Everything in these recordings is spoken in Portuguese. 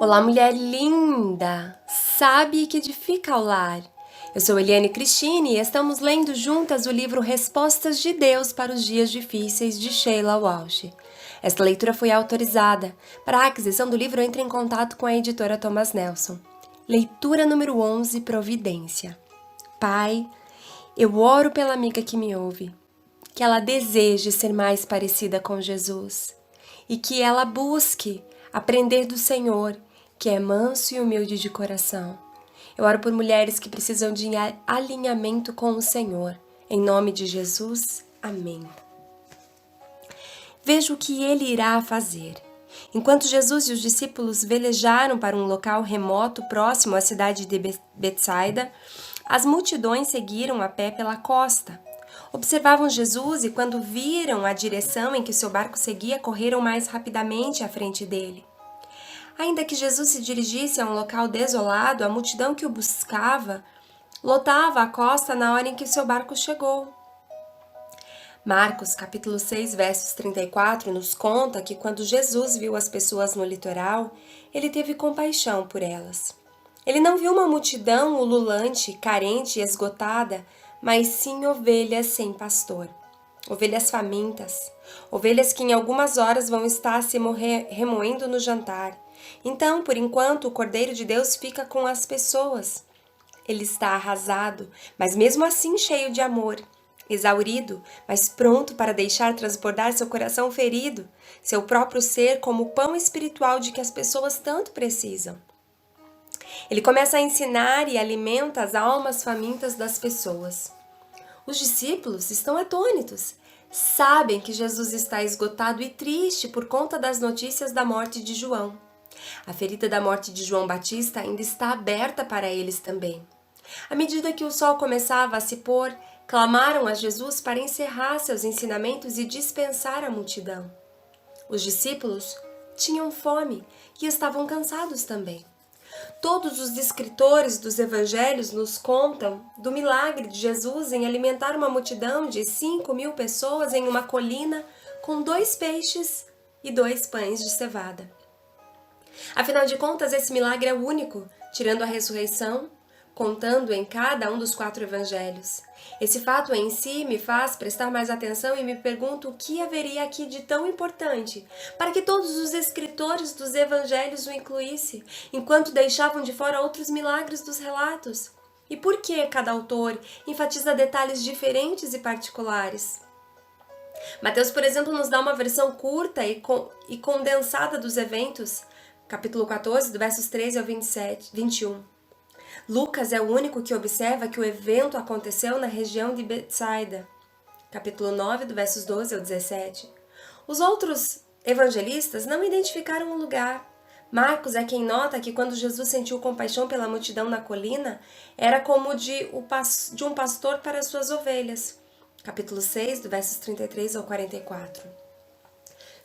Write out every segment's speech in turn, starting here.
Olá, mulher linda! Sabe que edifica o lar. Eu sou Eliane Cristine e estamos lendo juntas o livro Respostas de Deus para os Dias Difíceis, de Sheila Walsh. Esta leitura foi autorizada. Para a aquisição do livro, entre em contato com a editora Thomas Nelson. Leitura número 11, Providência. Pai, eu oro pela amiga que me ouve, que ela deseje ser mais parecida com Jesus e que ela busque aprender do Senhor, que é manso e humilde de coração. Eu oro por mulheres que precisam de alinhamento com o Senhor. Em nome de Jesus, amém. Veja o que ele irá fazer. Enquanto Jesus e os discípulos velejaram para um local remoto próximo à cidade de Betsaida, as multidões seguiram a pé pela costa. Observavam Jesus e, quando viram a direção em que seu barco seguia, correram mais rapidamente à frente dele. Ainda que Jesus se dirigisse a um local desolado, a multidão que o buscava lotava a costa na hora em que seu barco chegou. Marcos, capítulo 6, versos 34, nos conta que quando Jesus viu as pessoas no litoral, ele teve compaixão por elas. Ele não viu uma multidão ululante, carente e esgotada, mas sim ovelhas sem pastor. Ovelhas famintas, ovelhas que em algumas horas vão estar se remoendo no jantar. Então, por enquanto, o Cordeiro de Deus fica com as pessoas. Ele está arrasado, mas mesmo assim cheio de amor. Exaurido, mas pronto para deixar transbordar seu coração ferido, seu próprio ser como o pão espiritual de que as pessoas tanto precisam. Ele começa a ensinar e alimenta as almas famintas das pessoas. Os discípulos estão atônitos. Sabem que Jesus está esgotado e triste por conta das notícias da morte de João. A ferida da morte de João Batista ainda está aberta para eles também. À medida que o sol começava a se pôr, clamaram a Jesus para encerrar seus ensinamentos e dispensar a multidão. Os discípulos tinham fome e estavam cansados também. Todos os escritores dos evangelhos nos contam do milagre de Jesus em alimentar uma multidão de 5.000 pessoas em uma colina com 2 peixes e 2 pães de cevada. Afinal de contas, esse milagre é único, tirando a ressurreição, contando em cada um dos 4 evangelhos. Esse fato em si me faz prestar mais atenção e me pergunto o que haveria aqui de tão importante para que todos os escritores dos evangelhos o incluíssem, enquanto deixavam de fora outros milagres dos relatos. E por que cada autor enfatiza detalhes diferentes e particulares? Mateus, por exemplo, nos dá uma versão curta e condensada dos eventos, capítulo 14, do versos 13 ao 21. Lucas é o único que observa que o evento aconteceu na região de Betsaida, capítulo 9, do versos 12 ao 17. Os outros evangelistas não identificaram o lugar. Marcos é quem nota que quando Jesus sentiu compaixão pela multidão na colina, era como de um pastor para as suas ovelhas, capítulo 6, do versos 33 ao 44.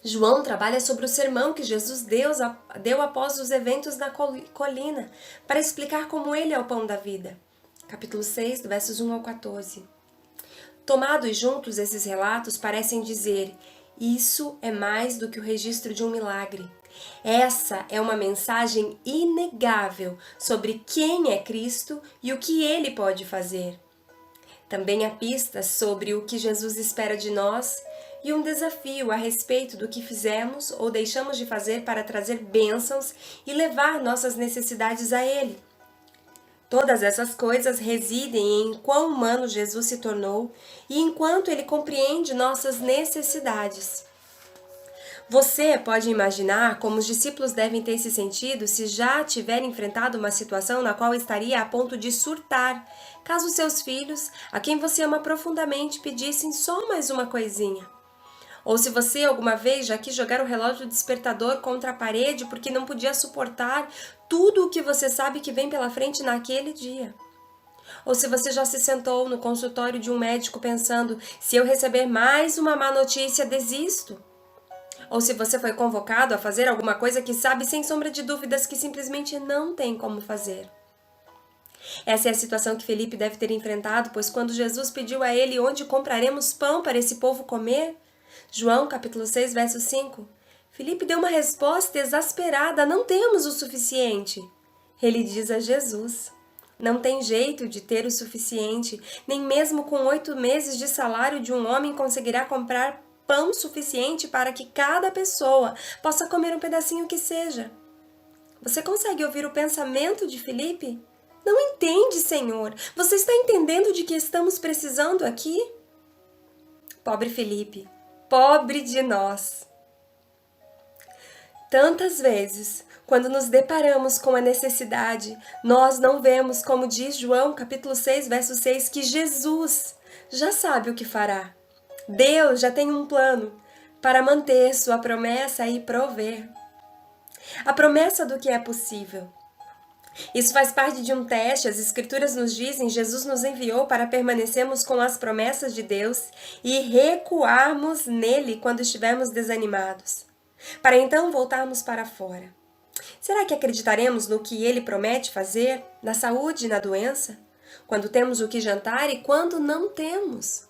João trabalha sobre o sermão que Jesus deu após os eventos na colina, para explicar como ele é o pão da vida. Capítulo 6, do versos 1 ao 14. Tomados juntos, esses relatos parecem dizer: isso é mais do que o registro de um milagre. Essa é uma mensagem inegável sobre quem é Cristo e o que ele pode fazer. Também há pistas sobre o que Jesus espera de nós e um desafio a respeito do que fizemos ou deixamos de fazer para trazer bênçãos e levar nossas necessidades a Ele. Todas essas coisas residem em quão humano Jesus se tornou e em quanto Ele compreende nossas necessidades. Você pode imaginar como os discípulos devem ter se sentido se já tiverem enfrentado uma situação na qual estaria a ponto de surtar, caso seus filhos, a quem você ama profundamente, pedissem só mais uma coisinha. Ou se você alguma vez já quis jogar o relógio despertador contra a parede porque não podia suportar tudo o que você sabe que vem pela frente naquele dia. Ou se você já se sentou no consultório de um médico pensando: se eu receber mais uma má notícia, desisto. Ou se você foi convocado a fazer alguma coisa que sabe sem sombra de dúvidas que simplesmente não tem como fazer. Essa é a situação que Felipe deve ter enfrentado, pois quando Jesus pediu a ele onde compraremos pão para esse povo comer, João capítulo 6, verso 5, Filipe deu uma resposta exasperada: não temos o suficiente. Ele diz a Jesus: não tem jeito de ter o suficiente, nem mesmo com 8 meses de salário de um homem conseguirá comprar pão suficiente para que cada pessoa possa comer um pedacinho que seja. Você consegue ouvir o pensamento de Filipe? Não entende, Senhor. Você está entendendo de que estamos precisando aqui? Pobre Filipe, pobre de nós. Tantas vezes, quando nos deparamos com a necessidade, nós não vemos, como diz João, capítulo 6, verso 6, que Jesus já sabe o que fará. Deus já tem um plano para manter sua promessa e prover. A promessa do que é possível. Isso faz parte de um teste. As Escrituras nos dizem: Jesus nos enviou para permanecermos com as promessas de Deus e recuarmos nele quando estivermos desanimados, para então voltarmos para fora. Será que acreditaremos no que ele promete fazer, na saúde e na doença? Quando temos o que jantar e quando não temos?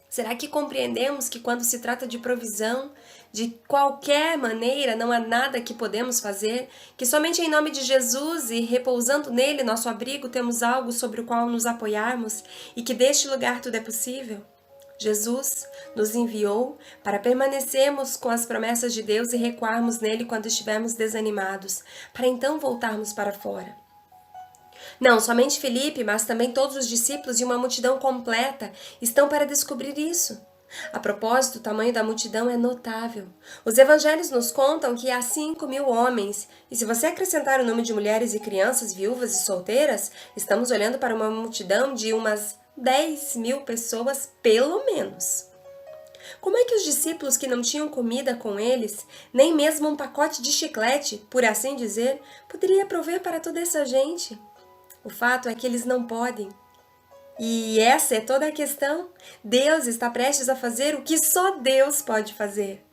Será que compreendemos que quando se trata de provisão, de qualquer maneira, não há nada que podemos fazer, que somente em nome de Jesus e repousando nele, nosso abrigo, temos algo sobre o qual nos apoiarmos e que deste lugar tudo é possível? Jesus nos enviou para permanecermos com as promessas de Deus e recuarmos nele quando estivermos desanimados, para então voltarmos para fora. Não somente Filipe, mas também todos os discípulos e uma multidão completa estão para descobrir isso. A propósito, o tamanho da multidão é notável. Os evangelhos nos contam que há 5.000 homens, e se você acrescentar o número de mulheres e crianças, viúvas e solteiras, estamos olhando para uma multidão de umas 10.000 pessoas, pelo menos. Como é que os discípulos que não tinham comida com eles, nem mesmo um pacote de chiclete, por assim dizer, poderia prover para toda essa gente? O fato é que eles não podem. E essa é toda a questão. Deus está prestes a fazer o que só Deus pode fazer.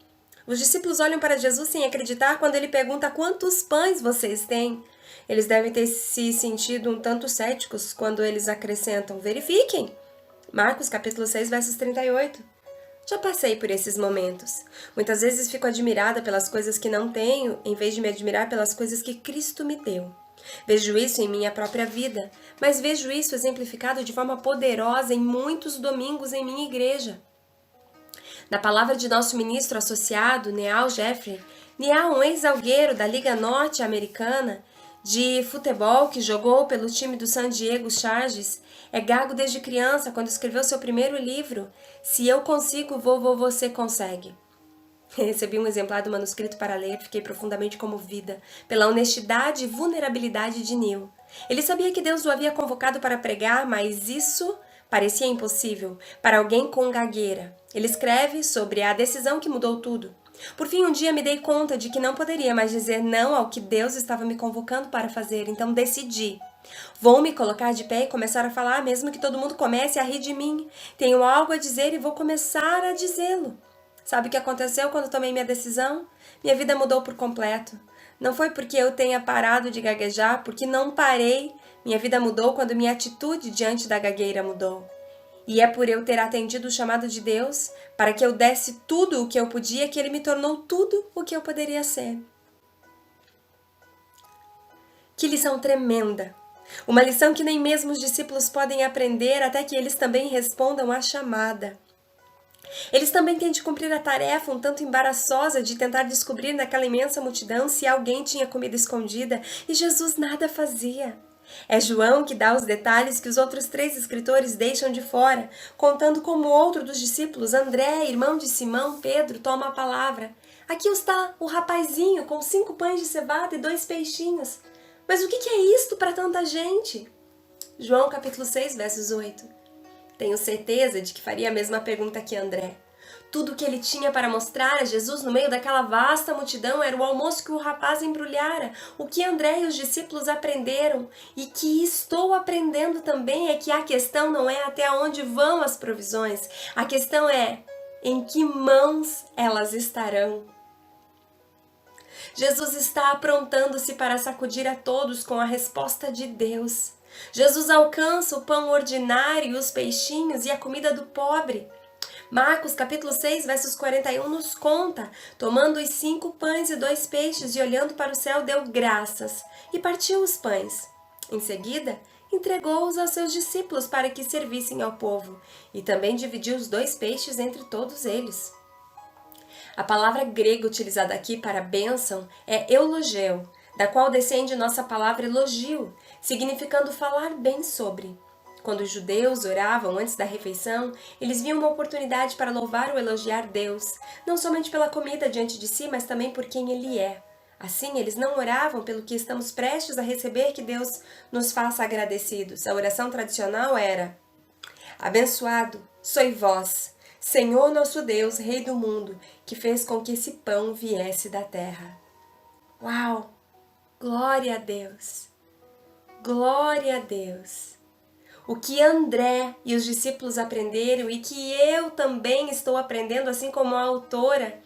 Os discípulos olham para Jesus sem acreditar quando ele pergunta: quantos pães vocês têm? Eles devem ter se sentido um tanto céticos quando eles acrescentam: verifiquem. Marcos capítulo 6, versos 38. Já passei por esses momentos. Muitas vezes fico admirada pelas coisas que não tenho, em vez de me admirar pelas coisas que Cristo me deu. Vejo isso em minha própria vida, mas vejo isso exemplificado de forma poderosa em muitos domingos em minha igreja. Na palavra de nosso ministro associado, Neal Jeffrey, Neal, um ex-algueiro da Liga Norte-Americana de futebol que jogou pelo time do San Diego Chargers, é gago desde criança quando escreveu seu primeiro livro, Se Eu Consigo, Você Consegue. Recebi um exemplar do manuscrito para ler, fiquei profundamente comovida pela honestidade e vulnerabilidade de Neal. Ele sabia que Deus o havia convocado para pregar, mas isso parecia impossível para alguém com gagueira. Ele escreve sobre a decisão que mudou tudo. Por fim, um dia me dei conta de que não poderia mais dizer não ao que Deus estava me convocando para fazer, então decidi. Vou me colocar de pé e começar a falar, mesmo que todo mundo comece a rir de mim. Tenho algo a dizer e vou começar a dizê-lo. Sabe o que aconteceu quando tomei minha decisão? Minha vida mudou por completo. Não foi porque eu tenha parado de gaguejar, porque não parei. Minha vida mudou quando minha atitude diante da gagueira mudou. E é por eu ter atendido o chamado de Deus, para que eu desse tudo o que eu podia, que Ele me tornou tudo o que eu poderia ser. Que lição tremenda! Uma lição que nem mesmo os discípulos podem aprender até que eles também respondam à chamada. Eles também têm de cumprir a tarefa um tanto embaraçosa de tentar descobrir naquela imensa multidão se alguém tinha comida escondida, e Jesus nada fazia. É João que dá os detalhes que os outros 3 escritores deixam de fora, contando como outro dos discípulos, André, irmão de Simão, Pedro, toma a palavra. Aqui está o rapazinho com 5 pães de cevada e 2 peixinhos. Mas o que é isto para tanta gente? João capítulo 6, versos 8. Tenho certeza de que faria a mesma pergunta que André. Tudo o que ele tinha para mostrar a Jesus no meio daquela vasta multidão era o almoço que o rapaz embrulhara. O que André e os discípulos aprenderam e que estou aprendendo também é que a questão não é até onde vão as provisões. A questão é em que mãos elas estarão. Jesus está aprontando-se para sacudir a todos com a resposta de Deus. Jesus alcança o pão ordinário, os peixinhos e a comida do pobre. Marcos capítulo 6, versos 41 nos conta: tomando os 5 pães e 2 peixes e olhando para o céu, deu graças e partiu os pães. Em seguida, entregou-os aos seus discípulos para que servissem ao povo, e também dividiu os 2 peixes entre todos eles. A palavra grega utilizada aqui para bênção é eulogeu, da qual descende nossa palavra elogio, significando falar bem sobre. Quando os judeus oravam antes da refeição, eles viam uma oportunidade para louvar ou elogiar Deus, não somente pela comida diante de si, mas também por quem Ele é. Assim, eles não oravam pelo que estamos prestes a receber, que Deus nos faça agradecidos. A oração tradicional era: abençoado sois vós, Senhor nosso Deus, Rei do mundo, que fez com que esse pão viesse da terra. Uau! Glória a Deus! Glória a Deus! O que André e os discípulos aprenderam e que eu também estou aprendendo, assim como a autora,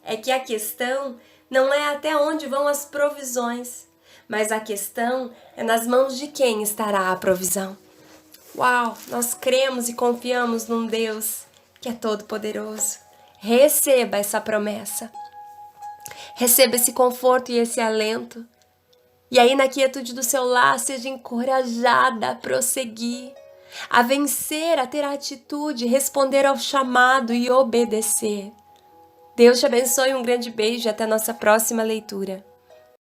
é que a questão não é até onde vão as provisões, mas a questão é nas mãos de quem estará a provisão. Uau! Nós cremos e confiamos num Deus que é todo-poderoso. Receba essa promessa. Receba esse conforto e esse alento. E aí, na quietude do seu lar, seja encorajada a prosseguir, a vencer, a ter a atitude, responder ao chamado e obedecer. Deus te abençoe, um grande beijo e até a nossa próxima leitura.